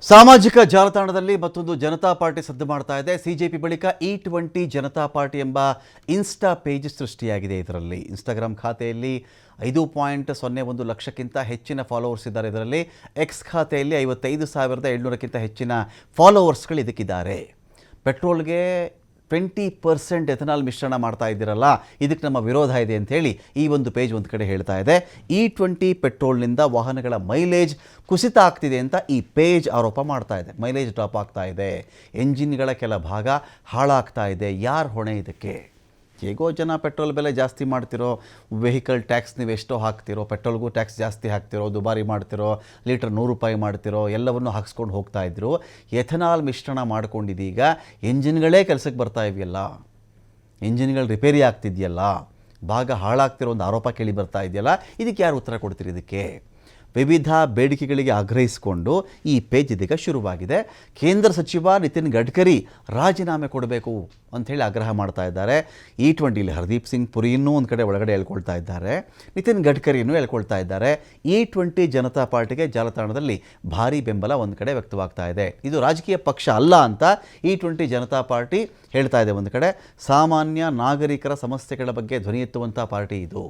ಸಾಮಾಜಿಕ ಜಾಲತಾಣದಲ್ಲಿ ಮತ್ತೊಂದು ಜನತಾ ಪಾರ್ಟಿ ಸದ್ದು ಮಾಡ್ತಾ ಇದೆ. ಸಿಜೆಪಿ ಬಳಿಕ E20 ಜನತಾ ಪಾರ್ಟಿ ಎಂಬ ಇನ್ಸ್ಟಾ ಪೇಜ್ ಸೃಷ್ಟಿಯಾಗಿದೆ. ಇದರಲ್ಲಿ ಇನ್ಸ್ಟಾಗ್ರಾಮ್ ಖಾತೆಯಲ್ಲಿ 5.01 ಲಕ್ಷಕ್ಕಿಂತ ಹೆಚ್ಚಿನ ಫಾಲೋವರ್ಸ್ ಇದ್ದಾರೆ. ಇದರಲ್ಲಿ ಎಕ್ಸ್ ಖಾತೆಯಲ್ಲಿ 55,700ಕ್ಕಿಂತ ಹೆಚ್ಚಿನ ಫಾಲೋವರ್ಸ್ಗಳು ಇದಕ್ಕಿದ್ದಾರೆ. ಪೆಟ್ರೋಲ್ಗೆ 20% ಎಥನಾಲ್ ಮಿಶ್ರಣ ಮಾಡ್ತಾ ಇದ್ದೀರಲ್ಲ, ಇದಕ್ಕೆ ನಮ್ಮ ವಿರೋಧ ಇದೆ ಅಂಥೇಳಿ ಈ ಒಂದು ಪೇಜ್ ಒಂದು ಕಡೆ ಹೇಳ್ತಾ ಇದೆ. E20 ಪೆಟ್ರೋಲ್ನಿಂದ ವಾಹನಗಳ ಮೈಲೇಜ್ ಕುಸಿತ ಆಗ್ತಿದೆ ಅಂತ ಈ ಪೇಜ್ ಆರೋಪ ಮಾಡ್ತಾ ಇದೆ. ಮೈಲೇಜ್ ಡ್ರಾಪ್ ಆಗ್ತಾ ಇದೆ, ಎಂಜಿನ್ಗಳ ಕೆಲ ಭಾಗ ಹಾಳಾಗ್ತಾ ಇದೆ. ಯಾರು ಹೊಣೆ ಇದಕ್ಕೆ? ಹೇಗೋ ಜನ ಪೆಟ್ರೋಲ್ ಬೆಲೆ ಜಾಸ್ತಿ ಮಾಡ್ತಿರೋ, ವೆಹಿಕಲ್ ಟ್ಯಾಕ್ಸ್ ನೀವು ಎಷ್ಟೋ ಹಾಕ್ತಿರೋ, ಪೆಟ್ರೋಲ್ಗೂ ಟ್ಯಾಕ್ಸ್ ಜಾಸ್ತಿ ಹಾಕ್ತಿರೋ, ದುಬಾರಿ ಮಾಡ್ತಿರೋ, ಲೀಟರ್ 100 ರೂಪಾಯಿ ಮಾಡ್ತಿರೋ, ಎಲ್ಲವನ್ನು ಹಾಕ್ಸ್ಕೊಂಡು ಹೋಗ್ತಾ ಇದ್ರು. ಎಥನಾಲ್ ಮಿಶ್ರಣ ಮಾಡ್ಕೊಂಡಿದ್ದೀಗ ಎಂಜಿನ್ಗಳೇ ಕೆಲಸಕ್ಕೆ ಬರ್ತಾ ಇವೆಯಲ್ಲ, ಎಂಜಿನ್ಗಳು ರಿಪೇರಿ ಆಗ್ತಿದೆಯಲ್ಲ, ಭಾಗ ಹಾಳಾಗ್ತಿರೋ ಒಂದು ಆರೋಪ ಕೇಳಿ ಬರ್ತಾ ಇದೆಯಲ್ಲ, ಇದಕ್ಕೆ ಯಾರು ಉತ್ತರ ಕೊಡ್ತೀರಿ? ಇದಕ್ಕೆ ವಿವಿಧ ಬೇಡಿಕೆಗಳಿಗೆ ಆಗ್ರಹಿಸಿಕೊಂಡು ಈ ಪೇಜ್ ಇದೀಗ ಶುರುವಾಗಿದೆ. ಕೇಂದ್ರ ಸಚಿವ ನಿತಿನ್ ಗಡ್ಕರಿ ರಾಜೀನಾಮೆ ಕೊಡಬೇಕು ಅಂಥೇಳಿ ಆಗ್ರಹ ಮಾಡ್ತಾ ಇದ್ದಾರೆ. E20 ಹರ್ದೀಪ್ ಸಿಂಗ್ ಪುರಿಯನ್ನು ಒಂದು ಕಡೆ ಒಳಗಡೆ ಹೇಳ್ಕೊಳ್ತಾ ಇದ್ದಾರೆ, ನಿತಿನ್ ಗಡ್ಕರಿಯನ್ನು ಹೇಳ್ಕೊಳ್ತಾ ಇದ್ದಾರೆ. E20 ಜನತಾ ಪಾರ್ಟಿಗೆ ಜಾಲತಾಣದಲ್ಲಿ ಭಾರೀ ಬೆಂಬಲ ಒಂದು ಕಡೆ ವ್ಯಕ್ತವಾಗ್ತಾ ಇದೆ. ಇದು ರಾಜಕೀಯ ಪಕ್ಷ ಅಲ್ಲ ಅಂತ E20 ಜನತಾ ಪಾರ್ಟಿ ಹೇಳ್ತಾ ಇದೆ. ಒಂದು ಕಡೆ ಸಾಮಾನ್ಯ ನಾಗರಿಕರ ಸಮಸ್ಯೆಗಳ ಬಗ್ಗೆ ಧ್ವನಿ ಎತ್ತುವಂಥ ಪಾರ್ಟಿ ಇದು.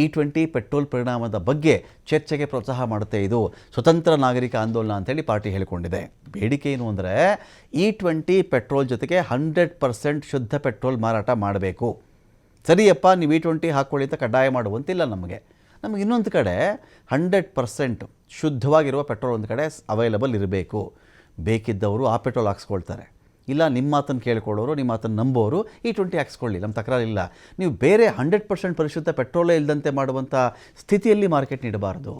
E20 ಪೆಟ್ರೋಲ್ ಪರಿಣಾಮದ ಬಗ್ಗೆ ಚರ್ಚೆಗೆ ಪ್ರೋತ್ಸಾಹ ಮಾಡುತ್ತೆ. ಇದು ಸ್ವತಂತ್ರ ನಾಗರಿಕ ಆಂದೋಲನ ಅಂತೇಳಿ ಪಾರ್ಟಿ ಹೇಳಿಕೊಂಡಿದೆ. ಬೇಡಿಕೆ ಏನು ಅಂದರೆ E20 ಪೆಟ್ರೋಲ್ ಜೊತೆಗೆ 100% ಶುದ್ಧ ಪೆಟ್ರೋಲ್ ಮಾರಾಟ ಮಾಡಬೇಕು. ಸರಿಯಪ್ಪ, ನೀವು E20 ಹಾಕ್ಕೊಳ್ಳಿ ಅಂತ ಕಡ್ಡಾಯ ಮಾಡುವಂತಿಲ್ಲ. ನಮಗೆ ಇನ್ನೊಂದು ಕಡೆ 100% ಶುದ್ಧವಾಗಿರುವ ಪೆಟ್ರೋಲ್ ಒಂದು ಕಡೆ ಅವೈಲಬಲ್ ಇರಬೇಕು. ಬೇಕಿದ್ದವರು ಆ ಪೆಟ್ರೋಲ್ ಹಾಕ್ಸ್ಕೊಳ್ತಾರೆ. ಇಲ್ಲ, ನಿಮ್ಮ ಮಾತನ್ನು ಕೇಳ್ಕೊಳ್ಳೋರು, ನಿಮ್ಮ ಮಾತನ್ನು ನಂಬೋರು E20 ಹಾಕ್ಸ್ಕೊಳ್ಳಿ, ನಮ್ಮ ತಕರಾರಿಲ್ಲ. ನೀವು ಬೇರೆ 100% ಪರಿಶುದ್ಧ ಪೆಟ್ರೋಲೇ ಇಲ್ಲದಂತೆ ಮಾಡುವಂಥ ಸ್ಥಿತಿಯಲ್ಲಿ ಮಾರ್ಕೆಟ್ ನೀಡಬಾರದು.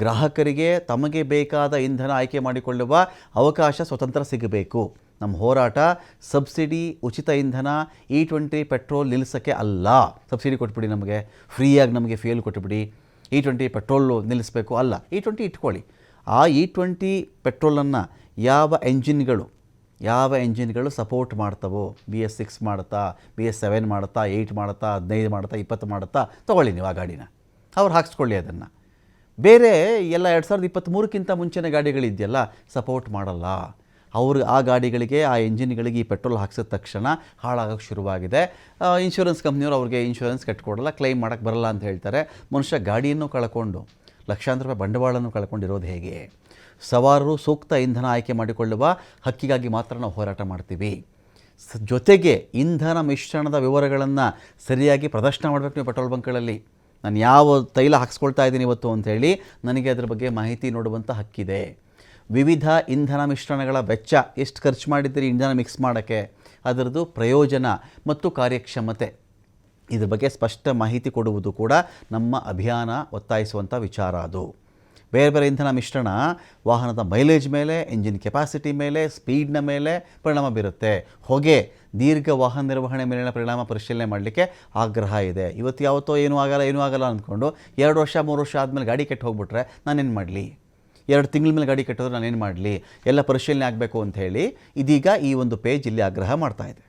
ಗ್ರಾಹಕರಿಗೆ ತಮಗೆ ಬೇಕಾದ ಇಂಧನ ಆಯ್ಕೆ ಮಾಡಿಕೊಳ್ಳುವ ಅವಕಾಶ ಸ್ವತಂತ್ರ ಸಿಗಬೇಕು. ನಮ್ಮ ಹೋರಾಟ ಸಬ್ಸಿಡಿ, ಉಚಿತ ಇಂಧನ, E20 ಪೆಟ್ರೋಲ್ ನಿಲ್ಲಿಸೋಕ್ಕೆ ಅಲ್ಲ. ಸಬ್ಸಿಡಿ ಕೊಟ್ಬಿಡಿ, ನಮಗೆ ಫ್ರೀಯಾಗಿ ನಮಗೆ ಫ್ಯೂಯಲ್ ಕೊಟ್ಬಿಡಿ, E20 ಪೆಟ್ರೋಲು ನಿಲ್ಲಿಸಬೇಕು ಅಲ್ಲ. E20 ಇಟ್ಕೊಳ್ಳಿ. ಆ E20 ಪೆಟ್ರೋಲನ್ನು ಯಾವ ಎಂಜಿನ್ಗಳು ಸಪೋರ್ಟ್ ಮಾಡ್ತವೋ, BS6 ಮಾಡುತ್ತಾ, BS7 ಮಾಡುತ್ತಾ, 8 ಮಾಡುತ್ತಾ, 15 ಮಾಡುತ್ತಾ, 20 ಮಾಡುತ್ತಾ, ತೊಗೊಳ್ಳಿ ನೀವು ಆ ಗಾಡಿನ. ಅವ್ರು ಹಾಕ್ಸ್ಕೊಳ್ಳಿ ಅದನ್ನು. ಬೇರೆ ಎಲ್ಲ 2023ಕ್ಕಿಂತ ಮುಂಚಿನ ಗಾಡಿಗಳಿದೆಯಲ್ಲ, ಸಪೋರ್ಟ್ ಮಾಡಲ್ಲ. ಅವರು ಆ ಗಾಡಿಗಳಿಗೆ, ಆ ಎಂಜಿನ್ಗಳಿಗೆ ಈ ಪೆಟ್ರೋಲ್ ಹಾಕ್ಸಿದ ತಕ್ಷಣ ಹಾಳಾಗೋಕ್ಕೆ ಶುರುವಾಗಿದೆ. ಇನ್ಶೂರೆನ್ಸ್ ಕಂಪ್ನಿಯವರು ಅವ್ರಿಗೆ ಇನ್ಶೂರೆನ್ಸ್ ಕಟ್ಕೊಡಲ್ಲ, ಕ್ಲೈಮ್ ಮಾಡೋಕ್ಕೆ ಬರಲ್ಲ ಅಂತ ಹೇಳ್ತಾರೆ. ಮನುಷ್ಯ ಗಾಡಿಯನ್ನು ಕಳ್ಕೊಂಡು ಲಕ್ಷಾಂತರ ರೂಪಾಯಿ ಬಂಡವಾಳವನ್ನು ಕಳ್ಕೊಂಡಿರೋದು ಹೇಗೆ? ಸವಾರರು ಸೂಕ್ತ ಇಂಧನ ಆಯ್ಕೆ ಮಾಡಿಕೊಳ್ಳುವ ಹಕ್ಕಿಗಾಗಿ ಮಾತ್ರ ನಾವು ಹೋರಾಟ ಮಾಡ್ತೀವಿ. ಜೊತೆಗೆ ಇಂಧನ ಮಿಶ್ರಣದ ವಿವರಗಳನ್ನು ಸರಿಯಾಗಿ ಪ್ರದರ್ಶನ ಮಾಡಬೇಕು ನೀವು ಪೆಟ್ರೋಲ್ ಬಂಕ್ಗಳಲ್ಲಿ. ನಾನು ಯಾವ ತೈಲ ಹಾಕ್ಸ್ಕೊಳ್ತಾ ಇದ್ದೀನಿ ಇವತ್ತು ಅಂಥೇಳಿ ನನಗೆ ಅದರ ಬಗ್ಗೆ ಮಾಹಿತಿ ನೋಡುವಂಥ ಹಕ್ಕಿದೆ. ವಿವಿಧ ಇಂಧನ ಮಿಶ್ರಣಗಳ ವೆಚ್ಚ, ಎಷ್ಟು ಖರ್ಚು ಮಾಡಿದ್ದೀರಿ ಇಂಧನ ಮಿಕ್ಸ್ ಮಾಡೋಕ್ಕೆ, ಅದರದ್ದು ಪ್ರಯೋಜನ ಮತ್ತು ಕಾರ್ಯಕ್ಷಮತೆ, ಇದ್ರ ಬಗ್ಗೆ ಸ್ಪಷ್ಟ ಮಾಹಿತಿ ಕೊಡುವುದು ಕೂಡ ನಮ್ಮ ಅಭಿಯಾನ ಒತ್ತಾಯಿಸುವಂಥ ವಿಚಾರ. ಅದು ಬೇರೆ ಬೇರೆ ಇಂಧನ ಮಿಶ್ರಣ ವಾಹನದ ಮೈಲೇಜ್ ಮೇಲೆ, ಎಂಜಿನ್ ಕೆಪಾಸಿಟಿ ಮೇಲೆ, ಸ್ಪೀಡ್ನ ಮೇಲೆ ಪರಿಣಾಮ ಬೀರುತ್ತೆ. ಹೊಗೆ, ದೀರ್ಘ ವಾಹನ ನಿರ್ವಹಣೆ ಮೇಲಿನ ಪರಿಣಾಮ ಪರಿಶೀಲನೆ ಮಾಡಲಿಕ್ಕೆ ಆಗ್ರಹ ಇದೆ. ಇವತ್ತು ಯಾವತ್ತೋ ಏನೂ ಆಗಲ್ಲ ಅಂದ್ಕೊಂಡು 2 ವರ್ಷ 3 ವರ್ಷ ಆದಮೇಲೆ ಗಾಡಿ ಕೆಟ್ಟು ಹೋಗ್ಬಿಟ್ರೆ ನಾನೇನು ಮಾಡಲಿ? 2 ತಿಂಗಳ ಮೇಲೆ ಗಾಡಿ ಕೆಟ್ಟೋದ್ರೆ ನಾನೇನು ಮಾಡಲಿ? ಎಲ್ಲ ಪರಿಶೀಲನೆ ಆಗಬೇಕು ಅಂಥೇಳಿ ಇದೀಗ ಈ ಒಂದು ಪೇಜ್ ಇಲ್ಲಿ ಆಗ್ರಹ ಮಾಡ್ತಾ ಇದೆ.